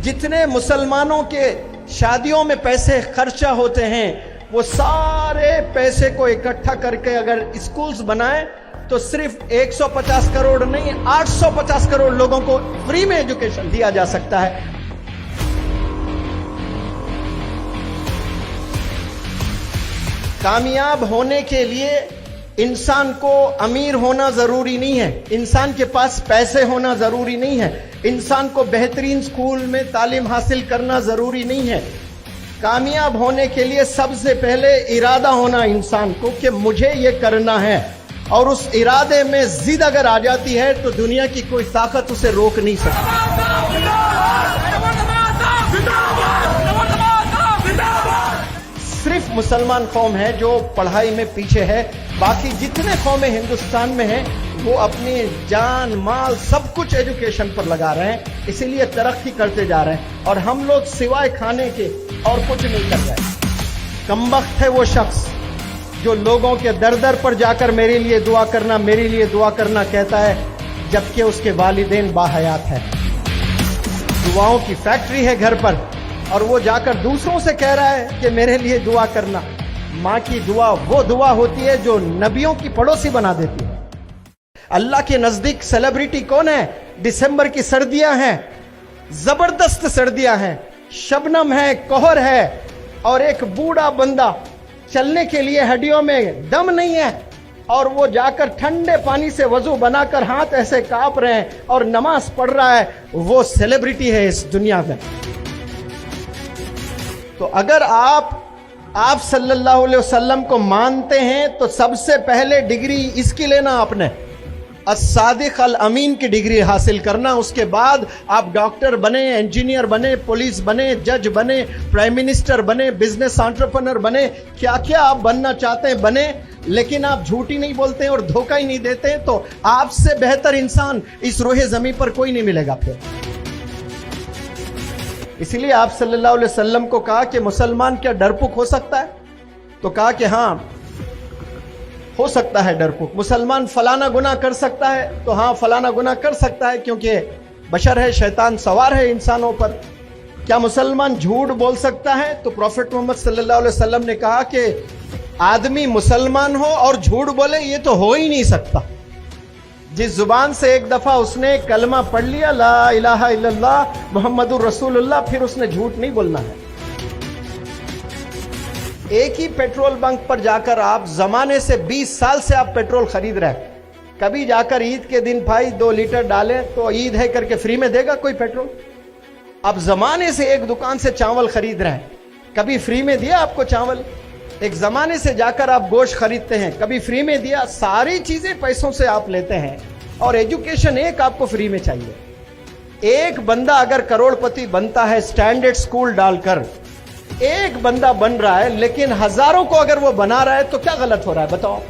जितने मुसलमानों के शादियों में पैसे खर्चा होते हैं, वो सारे पैसे को इकट्ठा करके अगर स्कूल्स बनाए तो सिर्फ 150 करोड़ नहीं 850 करोड़ लोगों को फ्री में एजुकेशन दिया जा सकता है। कामयाब होने के लिए इंसान को अमीर होना जरूरी नहीं है, इंसान के पास पैसे होना जरूरी नहीं है, इंसान को बेहतरीन स्कूल में तालीम हासिल करना जरूरी नहीं है। कामयाब होने के लिए सबसे पहले इरादा होना इंसान को कि मुझे ये करना है, और उस इरादे में जिद अगर आ जाती है तो दुनिया की कोई ताकत उसे रोक नहीं सकती। सिर्फ मुसलमान कौम है जो पढ़ाई में पीछे है, बाकी जितने कौमें हिंदुस्तान में हैं वो अपनी जान माल सब कुछ एजुकेशन पर लगा रहे हैं, इसीलिए तरक्की करते जा रहे हैं, और हम लोग सिवाय खाने के और कुछ नहीं कर रहे। कमबख्त है वो शख्स जो लोगों के दर दर पर जाकर मेरे लिए दुआ करना, मेरे लिए दुआ करना कहता है, जबकि उसके वालिदैन बाहयात है। दुआओं की फैक्ट्री है घर पर, और वो जाकर दूसरों से कह रहा है कि मेरे लिए दुआ करना। माँ की दुआ वो दुआ होती है जो नबियों की पड़ोसी बना देती है। अल्लाह के नजदीक सेलिब्रिटी कौन है? दिसंबर की सर्दियां हैं, जबरदस्त सर्दियां हैं, शबनम है, कोहर है, और एक बूढ़ा बंदा चलने के लिए हड्डियों में दम नहीं है, और वो जाकर ठंडे पानी से वजू बनाकर हाथ ऐसे कांप रहे हैं और नमाज पढ़ रहा है। वो सेलिब्रिटी है इस दुनिया में। तो अगर आप सल्लल्लाहु अलैहि वसल्लम को मानते हैं तो सबसे पहले डिग्री इसकी लेना, आपने as-सादिक अल-अमीन की डिग्री हासिल करना। उसके बाद आप डॉक्टर बने, इंजीनियर बने, पुलिस बने, जज बने, प्राइम मिनिस्टर बने, बिजनेस एंटरप्रेन्योर बने, क्या क्या आप बनना चाहते हैं बने, लेकिन आप झूठ ही नहीं बोलते हैं और धोखा ही नहीं देते हैं, तो आपसे बेहतर इंसान इस रोहे ज़मीन पर कोई नहीं मिलेगा फिर। इसीलिए आप सल्लल्लाहु अलैहि वसल्लम को कहा कि मुसलमान क्या डरपोक हो सकता है? तो कहा कि हाँ हो सकता है डरपोक। मुसलमान फलाना गुनाह कर सकता है? तो हाँ फलाना गुनाह कर सकता है, क्योंकि बशर है, शैतान सवार है इंसानों पर। क्या मुसलमान झूठ बोल सकता है? तो प्रॉफेट मोहम्मद सल्लल्लाहु अलैहि वसल्लम ने कहा कि आदमी मुसलमान हो और झूठ बोले, ये तो हो ही नहीं सकता। जिस जुबान से एक दफा उसने कलमा पढ़ लिया, ला इलाहा इल्लल्लाह मुहम्मदुर रसूलुल्लाह, फिर उसने झूठ नहीं बोलना है। एक ही पेट्रोल बंक पर जाकर आप जमाने से 20 साल से आप पेट्रोल खरीद रहे हैं, कभी जाकर ईद के दिन भाई 2 लीटर डालें तो ईद है करके फ्री में देगा कोई पेट्रोल? आप जमाने से एक दुकान से चावल खरीद रहे हैं, कभी फ्री में दिया आपको चावल? एक जमाने से जाकर आप गोश्त खरीदते हैं, कभी फ्री में दिया? सारी चीजें पैसों से आप लेते हैं, और एजुकेशन एक आपको फ्री में चाहिए। एक बंदा अगर करोड़पति बनता है स्टैंडर्ड स्कूल डालकर, एक बंदा बन रहा है, लेकिन हजारों को अगर वो बना रहा है तो क्या गलत हो रहा है बताओ?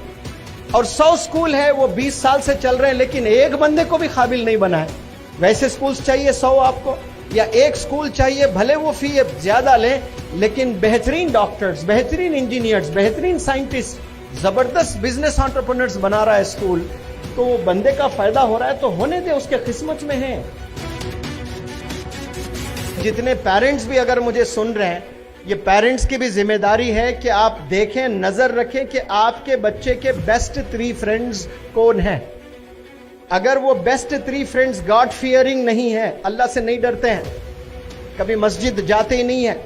और 100 स्कूल है वो 20 साल से चल रहे हैं, लेकिन एक बंदे को भी काबिल नहीं बना है। वैसे स्कूल्स चाहिए 100 आपको, या एक स्कूल चाहिए, भले वो फी ज्यादा लें, लेकिन बेहतरीन डॉक्टर्स, बेहतरीन इंजीनियर्स, बेहतरीन साइंटिस्ट, जबरदस्त बिजनेस एंटरप्रेन्योर्स बना रहा है स्कूल, तो वो बंदे का फायदा हो रहा है तो होने दे, उसके किस्मत में है। जितने पेरेंट्स भी अगर मुझे सुन रहे हैं, ये पेरेंट्स की भी जिम्मेदारी है कि आप देखें, नजर रखें कि आपके बच्चे के बेस्ट 3 फ्रेंड्स कौन हैं। अगर वो बेस्ट 3 फ्रेंड्स गॉड फियरिंग नहीं है, अल्लाह से नहीं डरते हैं, कभी मस्जिद जाते ही नहीं है,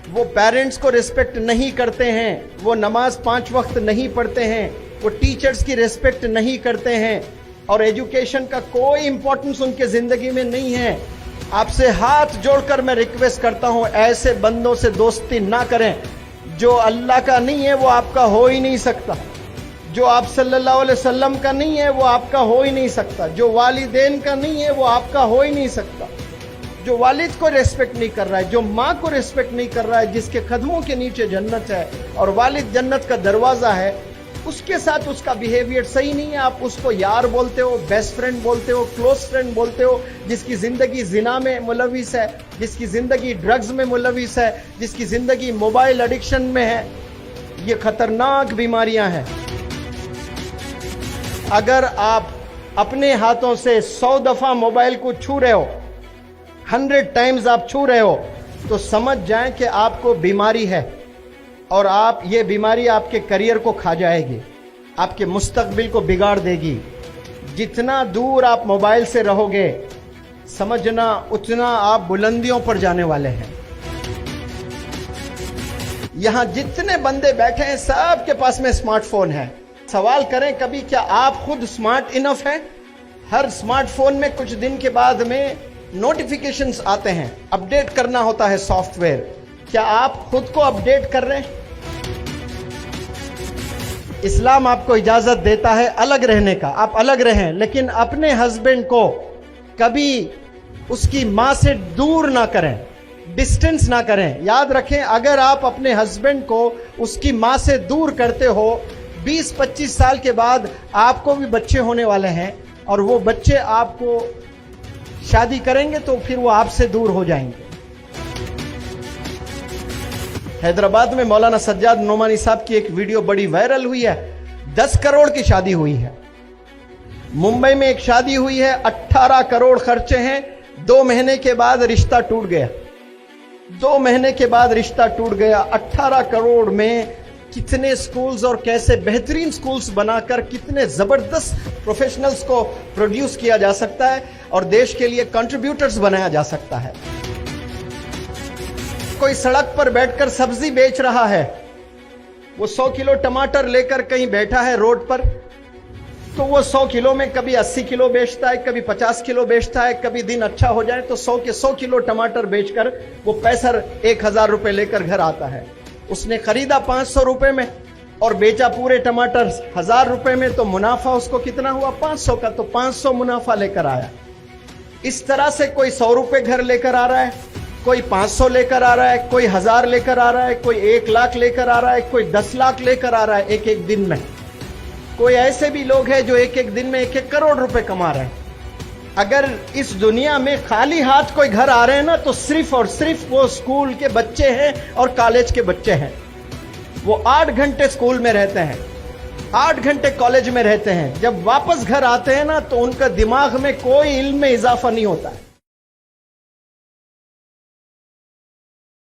वो पेरेंट्स को रिस्पेक्ट नहीं करते हैं, वो नमाज 5 वक्त नहीं पढ़ते हैं, वो टीचर्स की रिस्पेक्ट नहीं करते हैं, और एजुकेशन का कोई इंपॉर्टेंस उनके जिंदगी में नहीं है, आपसे हाथ जोड़कर मैं रिक्वेस्ट करता हूं, ऐसे बंदों से दोस्ती ना करें। जो अल्लाह का नहीं है वो आपका हो ही नहीं सकता, जो आप सल्लल्लाहु अलैहि वसल्लम का नहीं है वो आपका हो ही नहीं सकता, जो वालिदैन का नहीं है वो आपका हो ही नहीं सकता, जो वालिद को रिस्पेक्ट नहीं कर रहा है, जो माँ को रिस्पेक्ट नहीं कर रहा है, जिसके कदमों के नीचे जन्नत है और वालिद जन्नत का दरवाजा है, उसके साथ उसका बिहेवियर सही नहीं है। आप उसको यार बोलते हो, बेस्ट फ्रेंड बोलते हो, क्लोज फ्रेंड बोलते हो, जिसकी जिंदगी जिना में मुलविस है, जिसकी जिंदगी ड्रग्स में मुलविस है, जिसकी जिंदगी मोबाइल एडिक्शन में है। ये खतरनाक बीमारियां हैं। अगर आप अपने हाथों से 100 दफा मोबाइल को छू रहे हो, 100 टाइम्स आप छू रहे हो तो समझ जाएं कि आपको बीमारी है और आप ये बीमारी आपके करियर को खा जाएगी, आपके मुस्तकबिल को बिगाड़ देगी। जितना दूर आप मोबाइल से रहोगे समझना उतना आप बुलंदियों पर जाने वाले हैं। यहां जितने बंदे बैठे हैं सबके पास में स्मार्टफोन है। सवाल करें कभी क्या आप खुद स्मार्ट इनफ हैं? हर स्मार्टफोन में कुछ दिन के बाद में नोटिफिकेशंस आते हैं, अपडेट करना होता है सॉफ्टवेयर। क्या आप खुद को अपडेट कर रहे हैं? इस्लाम आपको इजाजत देता है अलग रहने का, आप अलग रहें, लेकिन अपने हस्बैंड को कभी उसकी मां से दूर ना करें, डिस्टेंस ना करें। याद रखें, अगर आप अपने हस्बैंड को उसकी मां से दूर करते हो, 20-25 साल के बाद आपको भी बच्चे होने वाले हैं और वो बच्चे आपको शादी करेंगे तो फिर वो आपसे दूर हो जाएंगे। हैदराबाद में मौलाना सज्जाद नोमानी साहब की एक वीडियो बड़ी वायरल हुई है, 10 करोड़ की शादी हुई है। मुंबई में एक शादी हुई है, 18 करोड़ खर्चे हैं, 2 महीने के बाद रिश्ता टूट गया। 2 महीने के बाद रिश्ता टूट गया। 18 करोड़ में कितने स्कूल्स और कैसे बेहतरीन स्कूल्स बनाकर कितने जबरदस्त प्रोफेशनल्स को प्रोड्यूस किया जा सकता है और देश के लिए कंट्रीब्यूटर्स बनाया जा सकता है। कोई सड़क पर बैठकर सब्जी बेच रहा है, वो 100 किलो टमाटर लेकर कहीं बैठा है रोड पर, तो वो 100 किलो में कभी 80 किलो बेचता है, कभी 50 किलो बेचता है। कभी दिन अच्छा हो जाए तो 100 के 100 किलो टमाटर बेचकर वो पैसा 1000 रुपए लेकर घर आता है। उसने खरीदा 500 रुपए में और बेचा पूरे टमाटर 1000 रुपए में, तो मुनाफा उसको कितना हुआ? 500 का। तो 500 मुनाफा लेकर आया। इस तरह से कोई 100 रुपए घर लेकर आ रहा है, कोई 500 लेकर आ रहा है, कोई 1000 लेकर आ रहा है, कोई 1 लाख लेकर आ रहा है, कोई 10 लाख लेकर आ रहा है एक एक दिन में। कोई ऐसे भी लोग हैं जो एक एक दिन में 1-1 करोड़ रुपए कमा रहे हैं। अगर इस दुनिया में खाली हाथ कोई घर आ रहे हैं ना, तो सिर्फ और सिर्फ वो स्कूल के बच्चे हैं और कॉलेज के बच्चे हैं। वो 8 घंटे स्कूल में रहते हैं, 8 घंटे कॉलेज में रहते हैं। जब वापस घर आते हैं ना, तो उनका दिमाग में कोई इल्म में इजाफा नहीं होता है।